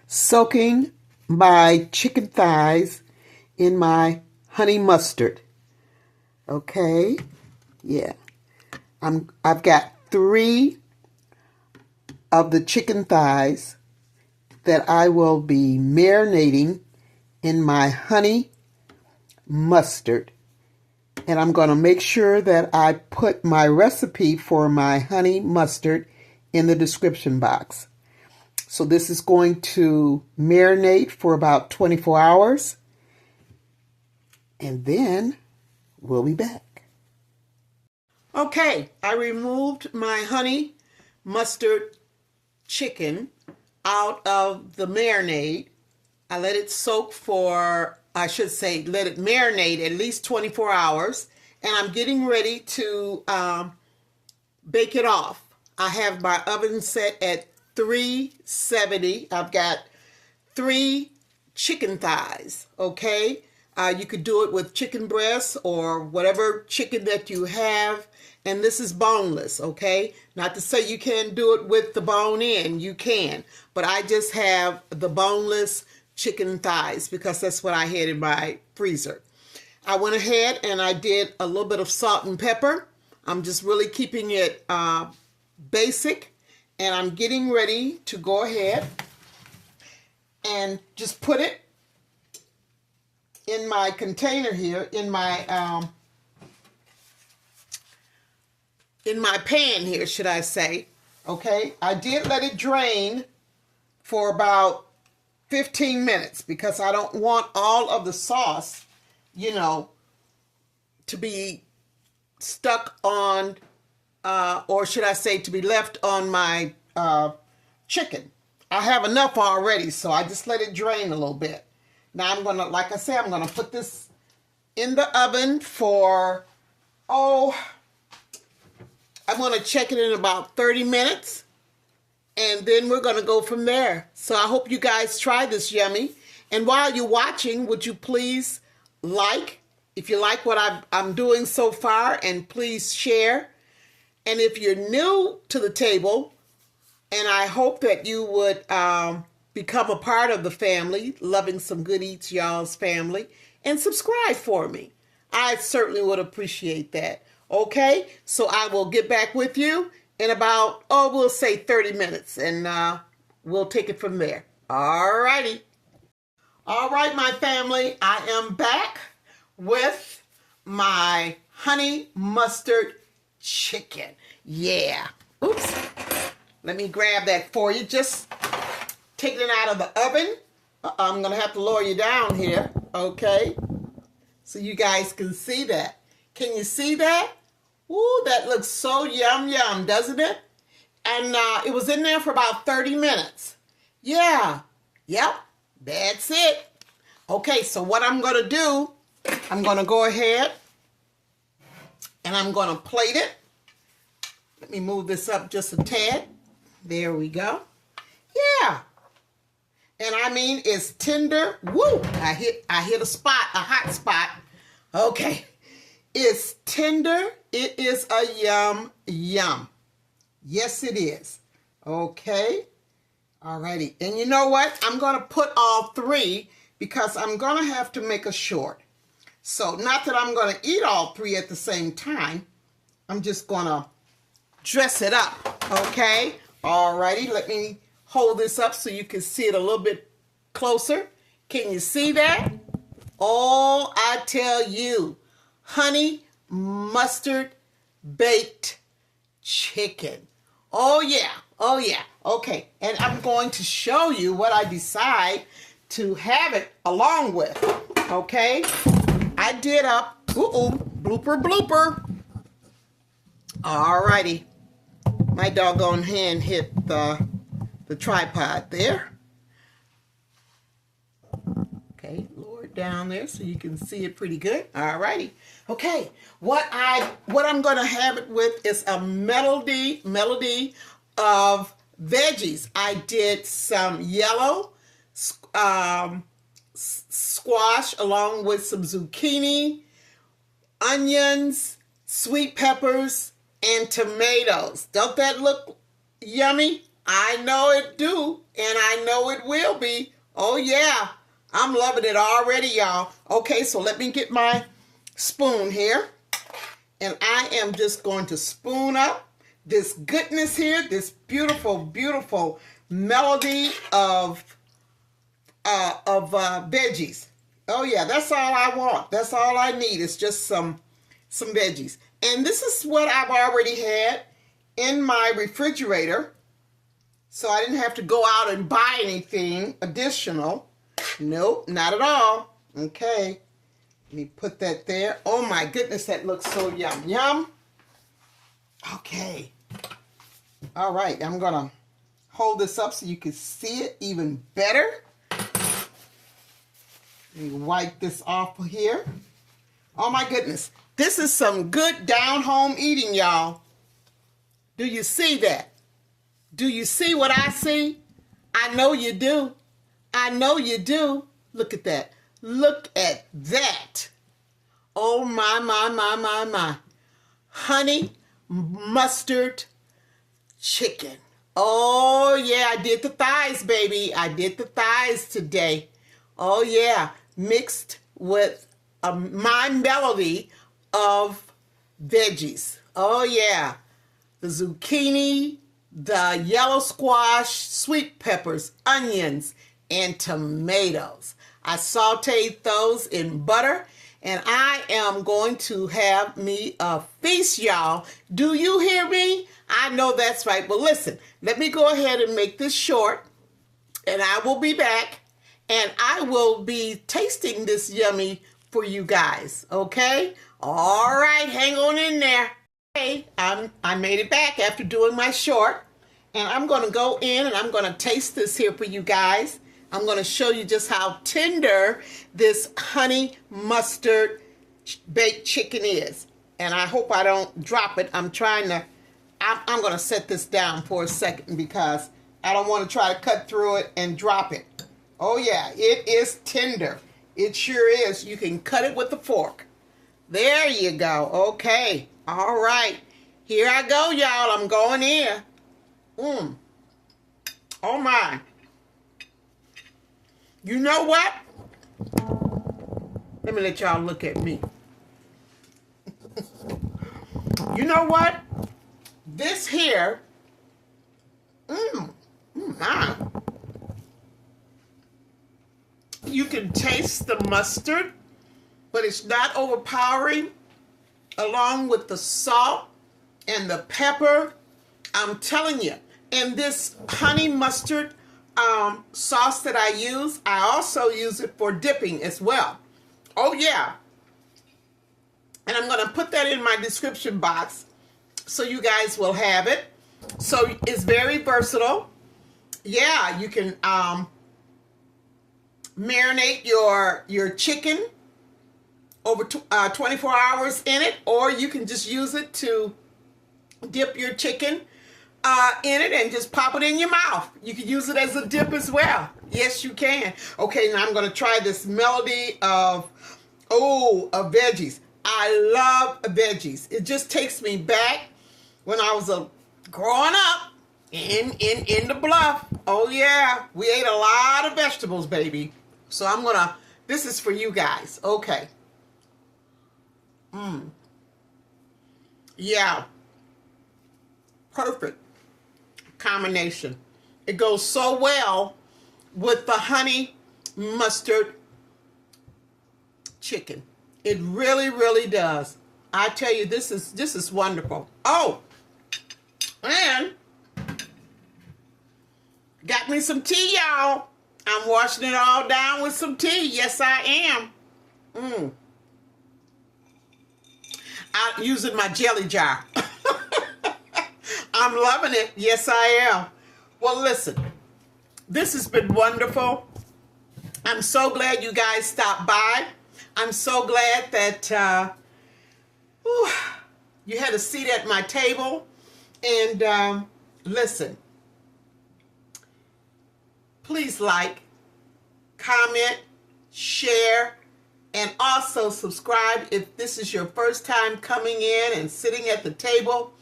soaking my chicken thighs in my honey mustard. Okay, yeah. I've got 3 of the chicken thighs that I will be marinating in my honey mustard. And I'm going to make sure that I put my recipe for my honey mustard in the description box. So this is going to marinate for about 24 hours. And then we'll be back. Okay, I removed my honey mustard chicken out of the marinade. I let it soak for, I should say, let it marinate at least 24 hours. And I'm getting ready to bake it off. I have my oven set at 370. I've got 3 chicken thighs, okay? You could do it with chicken breasts or whatever chicken that you have. And this is boneless, okay? Not to say you can't do it with the bone in. You can. But I just have the boneless chicken thighs because that's what I had in my freezer. I went ahead and I did a little bit of salt and pepper. I'm just really keeping it basic. And I'm getting ready to go ahead and just put it in my container here, in my pan here, should I say. Okay, I did let it drain for about 15 minutes because I don't want all of the sauce, you know, to be stuck on, or should I say to be left on my chicken. I have enough already, so I just let it drain a little bit. Now I'm going to, like I said, I'm going to put this in the oven for, I'm going to check it in about 30 minutes, and then we're going to go from there. So I hope you guys try this yummy. And while you're watching, would you please like, if you like what I'm doing so far, and please share. And if you're new to the table, and I hope that you would become a part of the family, Loving Some Good Eats Y'all's family, and subscribe for me. I certainly would appreciate that. Okay, so I will get back with you in about, we'll say 30 minutes, and we'll take it from there. All righty. All right, my family, I am back with my honey mustard chicken. Yeah. Oops. Let me grab that for you. Just taking it out of the oven. I'm going to have to lower you down here, okay, so you guys can see that. Can you see that? Ooh, that looks so yum, yum, doesn't it? And it was in there for about 30 minutes. Yeah. Yep. That's it. Okay, so what I'm going to do, I'm going to go ahead and I'm going to plate it. Let me move this up just a tad. There we go. Yeah. And I mean, it's tender. Woo! I hit a spot, a hot spot. Okay. It's tender. It is a yum, yum. Yes, it is. Okay. Alrighty. And you know what? I'm going to put all 3 because I'm going to have to make a short. So not that I'm going to eat all 3 at the same time. I'm just going to dress it up. Okay. Alrighty. Let me hold this up so you can see it a little bit closer. Can you see that? Oh, I tell you, honey mustard baked chicken. Oh yeah, oh yeah. Okay, and I'm going to show you what I decide to have it along with. Okay, I did up, blooper blooper. Alrighty, my doggone hand hit the tripod there. Okay, lower it down there so you can see it pretty good. Alrighty. Okay, what I'm going to have it with is a melody of veggies. I did some yellow squash along with some zucchini, onions, sweet peppers, and tomatoes. Don't that look yummy? I know it do, and I know it will be. Oh yeah, I'm loving it already, y'all. Okay, so let me get my spoon here, and I am just going to spoon up this goodness here, this beautiful, beautiful melody of veggies. Oh yeah, that's all I want. That's all I need. It's just some veggies. And this is what I've already had in my refrigerator. So I didn't have to go out and buy anything additional. Nope, not at all. Okay. Let me put that there. Oh my goodness, that looks so yum. Yum. Okay. All right, I'm going to hold this up so you can see it even better. Let me wipe this off here. Oh my goodness. This is some good down-home eating, y'all. Do you see that? Do you see what I see? I know you do. I know you do. Look at that. Look at that. Oh my, my, my, my, my. Honey mustard chicken. Oh yeah, I did the thighs, baby. I did the thighs today. Oh yeah, mixed with my melody of veggies. Oh yeah, the zucchini, the yellow squash, sweet peppers, onions, and tomatoes. I sauteed those in butter, and I am going to have me a feast, y'all. Do you hear me? I know that's right. But listen, let me go ahead and make this short, and I will be back, and I will be tasting this yummy for you guys, okay? All right, hang on in there. Okay, I made it back after doing my short. And I'm going to go in and I'm going to taste this here for you guys. I'm going to show you just how tender this honey mustard baked chicken is. And I hope I don't drop it. I'm going to set this down for a second because I don't want to try to cut through it and drop it. Oh yeah, it is tender. It sure is. You can cut it with a fork. There you go. Okay. All right. Here I go, y'all. I'm going in. Oh my. You know what? Let me let y'all look at me. You know what? This here, my. You can taste the mustard, but it's not overpowering, along with the salt and the pepper. I'm telling you. And this honey mustard sauce that I use, I also use it for dipping as well. Oh yeah. And I'm going to put that in my description box so you guys will have it. So it's very versatile. Yeah, you can marinate your chicken over 24 hours in it, or you can just use it to dip your chicken in it and just pop it in your mouth. You can use it as a dip as well. Yes, you can. Okay, now I'm going to try this melody of veggies. I love veggies. It just takes me back when I was growing up in the Bluff. Oh yeah, we ate a lot of vegetables, baby. So this is for you guys. Okay. Yeah. Perfect combination. It goes so well with the honey mustard chicken. It really, really does. I tell you, this is wonderful. Oh, and got me some tea, y'all. I'm washing it all down with some tea. Yes, I am. I'm using my jelly jar. I'm loving it. Yes, I am. Well, listen, this has been wonderful. I'm so glad you guys stopped by. I'm so glad that you had a seat at my table. And listen, please like, comment, share, and also subscribe if this is your first time coming in and sitting at the table.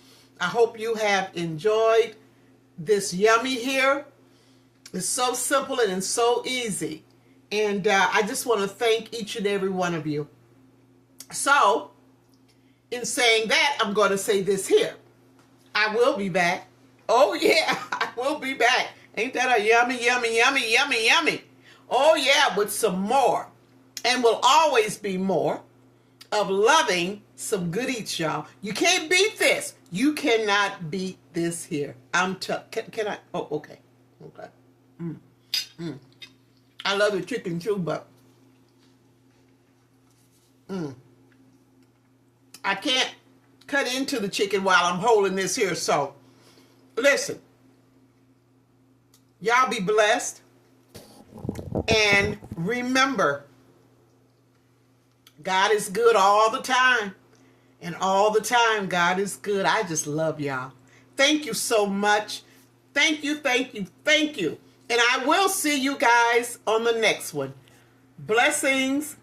I hope you have enjoyed this yummy here. It's so simple and it's so easy. And I just want to thank each and every one of you. So, in saying that, I'm going to say this here. I will be back. Oh, yeah, I will be back. Ain't that a yummy, yummy, yummy, yummy, yummy? Oh, yeah, with some more. And will always be more of loving some good eats, y'all. You can't beat this. You cannot beat this here. Can I? Oh, okay. Okay. I love the chicken too, but I can't cut into the chicken while I'm holding this here. So, listen. Y'all be blessed. And remember, God is good all the time. And all the time, God is good. I just love y'all. Thank you so much. Thank you, thank you, thank you. And I will see you guys on the next one. Blessings.